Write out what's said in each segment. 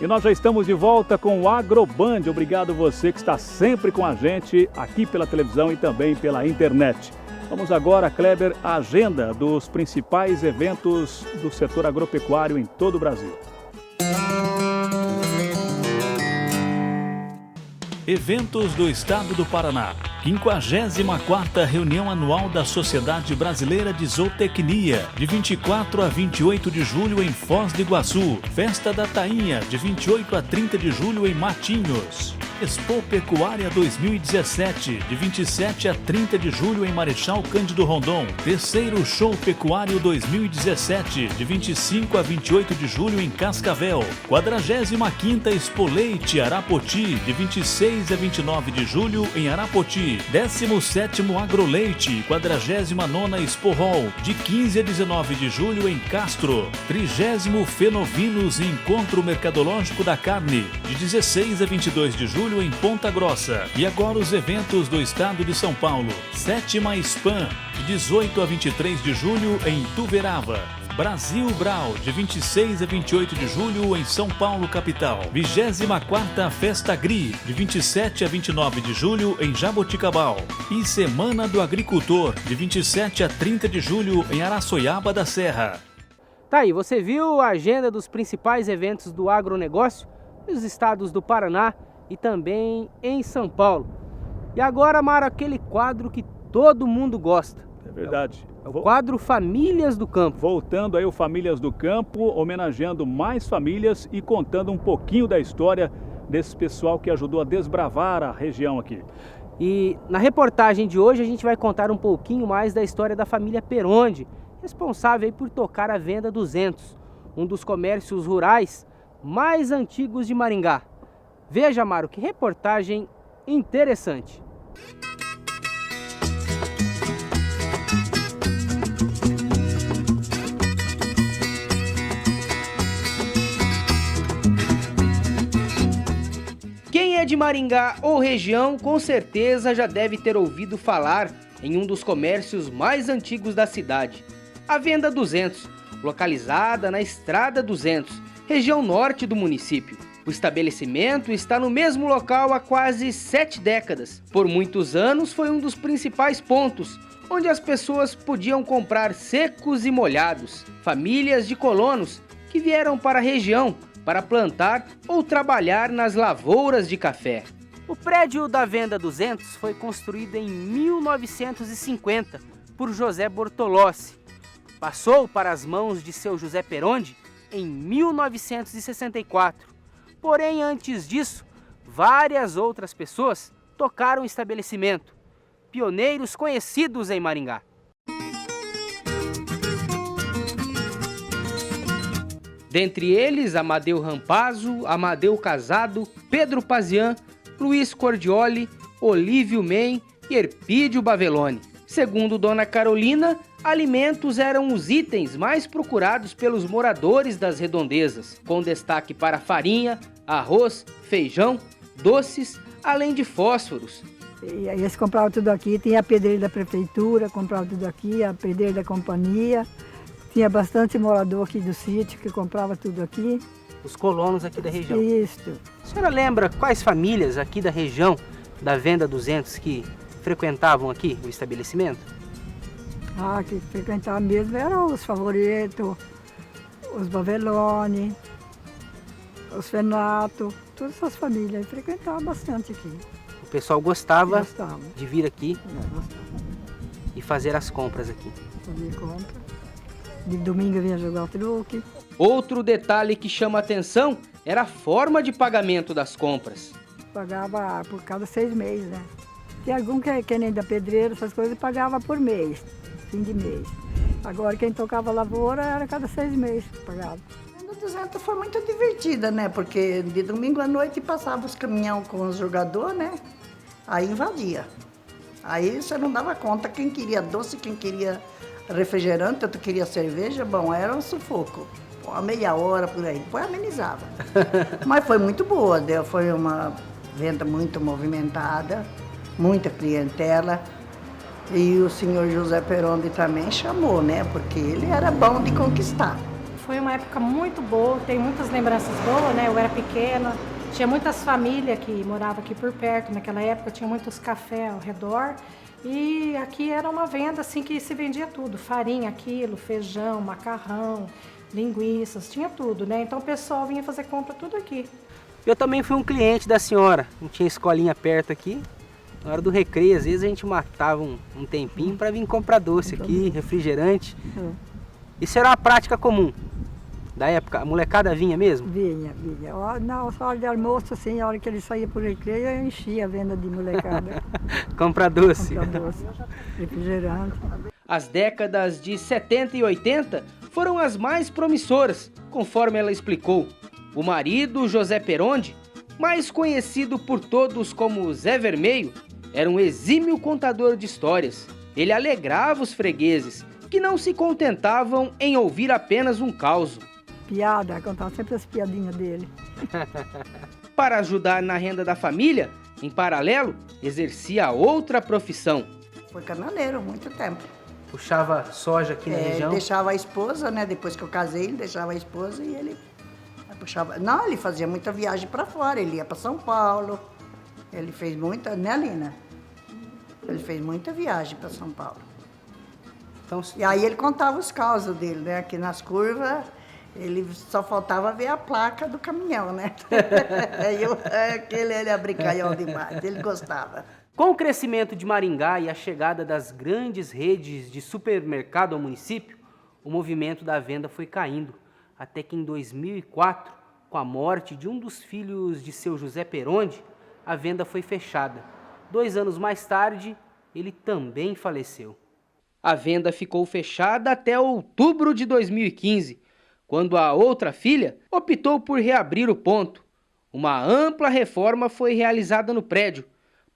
E nós já estamos de volta com o Agroband. Obrigado você que está sempre com a gente aqui pela televisão e também pela internet. Vamos agora, Kleber, à agenda dos principais eventos do setor agropecuário em todo o Brasil. Eventos do Estado do Paraná. 54ª reunião anual da Sociedade Brasileira de Zootecnia, de 24 a 28 de julho em Foz do Iguaçu. Festa da Tainha, de 28 a 30 de julho em Matinhos. Expo Pecuária 2017, de 27 a 30 de julho em Marechal Cândido Rondon. Terceiro Show Pecuário 2017, de 25 a 28 de julho em Cascavel. 45ª Expo Leite Arapoti, de 26 a 29 de julho em Arapoti. 17º Agroleite, 49ª Expo Hall, de 15 a 19 de julho em Castro. 30º Fenovinos Encontro Mercadológico da Carne, de 16 a 22 de julho em Ponta Grossa. E agora os eventos do estado de São Paulo. 7ª Spam, de 18 a 23 de julho em Tuverava. Brasil Brau, de 26 a 28 de julho em São Paulo, capital. 24ª Festa Agri, de 27 a 29 de julho em Jaboticabal. E Semana do Agricultor, de 27 a 30 de julho em Araçoiaba da Serra. Tá aí, você viu a agenda dos principais eventos do agronegócio nos estados do Paraná e também em São Paulo. E agora, Mara, aquele quadro que todo mundo gosta. É verdade. É o quadro Famílias do Campo. Voltando aí o Famílias do Campo, homenageando mais famílias e contando um pouquinho da história desse pessoal que ajudou a desbravar a região aqui. E na reportagem de hoje a gente vai contar um pouquinho mais da história da família Peronde, responsável aí por tocar a Venda 200, um dos comércios rurais mais antigos de Maringá. Veja, Mário, que reportagem interessante. Quem é de Maringá ou região, com certeza já deve ter ouvido falar em um dos comércios mais antigos da cidade, a Venda 200, localizada na Estrada 200, região norte do município. O estabelecimento está no mesmo local há quase 7 décadas. Por muitos anos foi um dos principais pontos onde as pessoas podiam comprar secos e molhados. Famílias de colonos que vieram para a região para plantar ou trabalhar nas lavouras de café. O prédio da Venda 200 foi construído em 1950 por José Bortolossi. Passou para as mãos de seu José Peronde em 1964. Porém, antes disso, várias outras pessoas tocaram o estabelecimento, pioneiros conhecidos em Maringá. Dentre eles, Amadeu Rampazzo, Amadeu Casado, Pedro Pazian, Luiz Cordioli, Olívio Men e Erpídio Bavelone. Segundo Dona Carolina, alimentos eram os itens mais procurados pelos moradores das redondezas, com destaque para farinha, arroz, feijão, doces, além de fósforos. E aí eles compravam tudo aqui, tinha a pedreira da prefeitura, comprava tudo aqui, a pedreira da companhia, tinha bastante morador aqui do sítio que comprava tudo aqui. Os colonos aqui da região. Isso. A senhora lembra quais famílias aqui da região da Venda 200 que frequentavam aqui o estabelecimento? Ah, que frequentavam mesmo eram os Favoritos, os Bavelone, os Fenato, todas essas famílias frequentavam bastante aqui. O pessoal gostava Gostava. de vir aqui Gostava. e fazer as compras aqui. Fazia compra. De domingo vinha jogar o truque. Outro detalhe que chama a atenção era a forma de pagamento das compras. Pagava por cada 6 meses, né? Tinha algum que nem da pedreira, essas coisas, pagava por mês, fim de mês. Agora quem tocava lavoura era cada 6 meses que pagava. A 200 foi muito divertida, né? Porque de domingo à noite passava os caminhão com os jogadores, né? Aí invadia. Aí você não dava conta quem queria doce, quem queria refrigerante, outro queria cerveja, bom, era um sufoco. A meia hora por aí, depois amenizava. Mas foi muito boa, foi uma venda muito movimentada, muita clientela. E o senhor José Peronde também chamou, né? Porque ele era bom de conquistar. Foi uma época muito boa, tenho muitas lembranças boas, né? Eu era pequena, tinha muitas famílias que moravam aqui por perto naquela época, tinha muitos cafés ao redor. E aqui era uma venda assim que se vendia tudo, farinha, quilo, feijão, macarrão, linguiças, tinha tudo, né? Então o pessoal vinha fazer compra tudo aqui. Eu também fui um cliente da senhora, não tinha escolinha perto aqui. Na hora do recreio, às vezes a gente matava um tempinho para vir comprar doce aqui, refrigerante. Isso era uma prática comum da época? A molecada vinha mesmo? Vinha. Na hora de almoço, assim, a hora que ele saía por recreio, eu enchia a venda de molecada. Comprar doce. Refrigerante. As décadas de 70 e 80 foram as mais promissoras, conforme ela explicou. O marido, José Perondi, mais conhecido por todos como Zé Vermelho, era um exímio contador de histórias. Ele alegrava os fregueses, que não se contentavam em ouvir apenas um caos. Piada, contava sempre as piadinhas dele. Para ajudar na renda da família, em paralelo, exercia outra profissão. Foi caminhoneiro, muito tempo. Puxava soja aqui na região? Deixava a esposa, né? Depois que eu casei, ele deixava a esposa e ele puxava. Não, ele fazia muita viagem para fora, ele ia para São Paulo. Ele fez muita, né, Lina? Ele fez muita viagem para São Paulo. Então, e aí ele contava os causos dele, né? Aqui nas curvas, ele só faltava ver a placa do caminhão, né? Ele era brincalhão demais, ele gostava. Com o crescimento de Maringá e a chegada das grandes redes de supermercado ao município, o movimento da venda foi caindo, até que em 2004, com a morte de um dos filhos de seu José Perondi, a venda foi fechada. 2 anos mais tarde, ele também faleceu. A venda ficou fechada até outubro de 2015, quando a outra filha optou por reabrir o ponto. Uma ampla reforma foi realizada no prédio,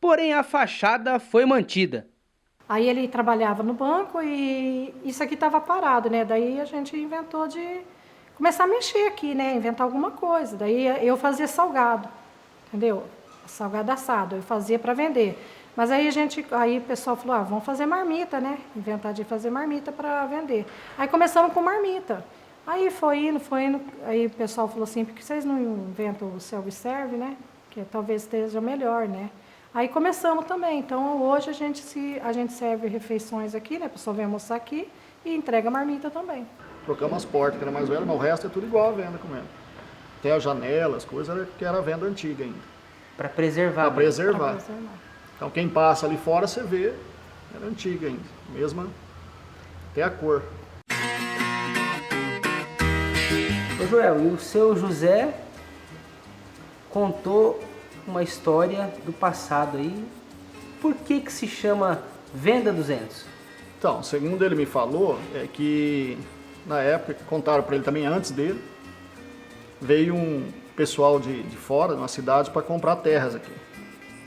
porém a fachada foi mantida. Aí ele trabalhava no banco e isso aqui estava parado, né? Daí a gente inventou de começar a mexer aqui, né? Inventar alguma coisa. Daí eu fazia salgado, entendeu? Salgado assado, eu fazia para vender. Mas aí o pessoal falou, vamos fazer marmita, né? Inventar de fazer marmita para vender. Aí começamos com marmita. Aí foi indo. Aí o pessoal falou assim, por que vocês não inventam o self-serve, né? Que talvez esteja melhor, né? Aí começamos também. Então hoje a gente serve refeições aqui, né? A pessoa vem almoçar aqui e entrega marmita também. Trocamos as portas, que era mais velha, mas o resto é tudo igual a venda como era. Tem as janelas, coisas que era a venda antiga ainda. Para preservar. Para preservar. Então quem passa ali fora, você vê, era antiga ainda, mesma, até a cor. Ô Joel, e o seu José contou uma história do passado aí. Por que se chama Venda 200? Então, segundo ele me falou, é que na época, contaram para ele também antes dele, veio um pessoal de fora, de uma cidade, para comprar terras aqui.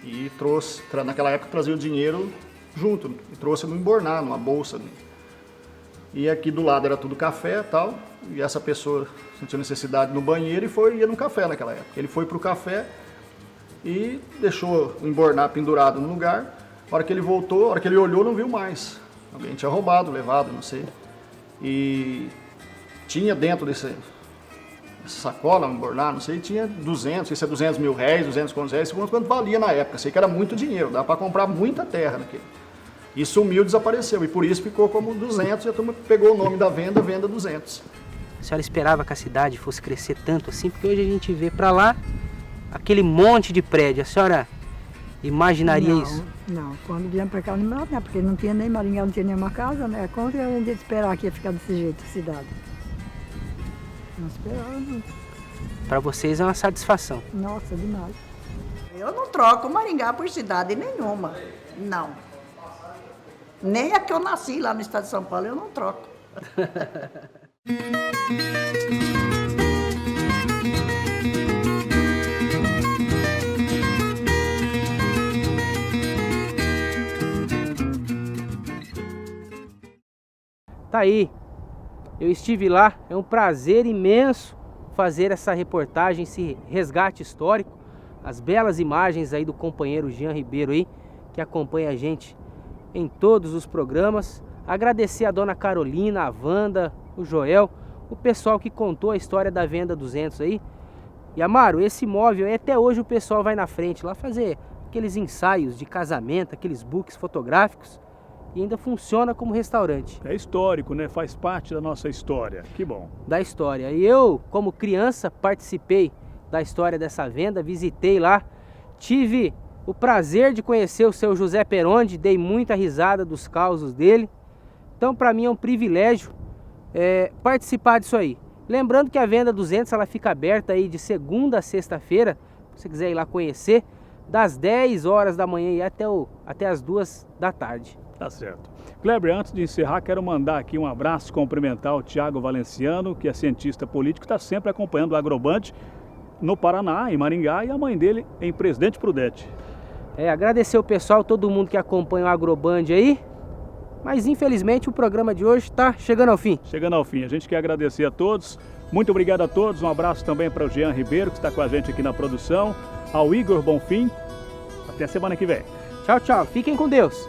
E trouxe, naquela época trazia o dinheiro junto, e trouxe no embornar, numa bolsa. E aqui do lado era tudo café e tal, e essa pessoa sentiu necessidade no banheiro e ia no café naquela época. Ele foi para o café e deixou o embornar pendurado no lugar. A hora que ele voltou, a hora que ele olhou, não viu mais. Alguém tinha roubado, levado, não sei. E tinha dentro dessa sacola, um embornar, não sei, tinha 200, não sei se é 200 mil réis, 200 reais, quanto valia na época. Sei que era muito dinheiro, dava para comprar muita terra naquele. E sumiu, desapareceu, e por isso ficou como 200, e a turma pegou o nome da venda, Venda 200. A senhora esperava que a cidade fosse crescer tanto assim? Porque hoje a gente vê para lá aquele monte de prédio. A senhora imaginaria isso? Não, quando viemos para cá não imaginava, né? Porque não tinha nem Maringá, não tinha nenhuma casa, né? Como que a gente ia esperar que ia ficar desse jeito a cidade? Não esperava, não. Para vocês é uma satisfação? Nossa, demais. Eu não troco Maringá por cidade nenhuma, não. Nem a que eu nasci lá no estado de São Paulo, eu não troco. Tá aí, eu estive lá, é um prazer imenso fazer essa reportagem, esse resgate histórico, as belas imagens aí do companheiro Jean Ribeiro aí, que acompanha a gente em todos os programas. Agradecer a dona Carolina, a Wanda, o Joel, o pessoal que contou a história da Venda 200 aí. E Amaro, esse imóvel aí, até hoje o pessoal vai na frente lá fazer aqueles ensaios de casamento, aqueles books fotográficos, e ainda funciona como restaurante. É histórico, né? Faz parte da nossa história. Que bom. Da história. E eu, como criança, participei da história dessa venda, visitei lá, tive o prazer de conhecer o seu José Peronde, dei muita risada dos causos dele. Então, para mim é um privilégio participar disso aí. Lembrando que a Venda 200 ela fica aberta aí de segunda a sexta-feira, se você quiser ir lá conhecer, das 10 horas da manhã e até as 2 da tarde. Tá certo. Kleber, antes de encerrar, quero mandar aqui um abraço, cumprimentar o Tiago Valenciano, que é cientista político, está sempre acompanhando o Agroband no Paraná, em Maringá, e a mãe dele em Presidente Prudente. Agradecer o pessoal, todo mundo que acompanha o Agroband aí. Mas infelizmente o programa de hoje está chegando ao fim. Chegando ao fim. A gente quer agradecer a todos. Muito obrigado a todos. Um abraço também para o Jean Ribeiro, que está com a gente aqui na produção. Ao Igor Bonfim. Até semana que vem. Tchau, tchau. Fiquem com Deus.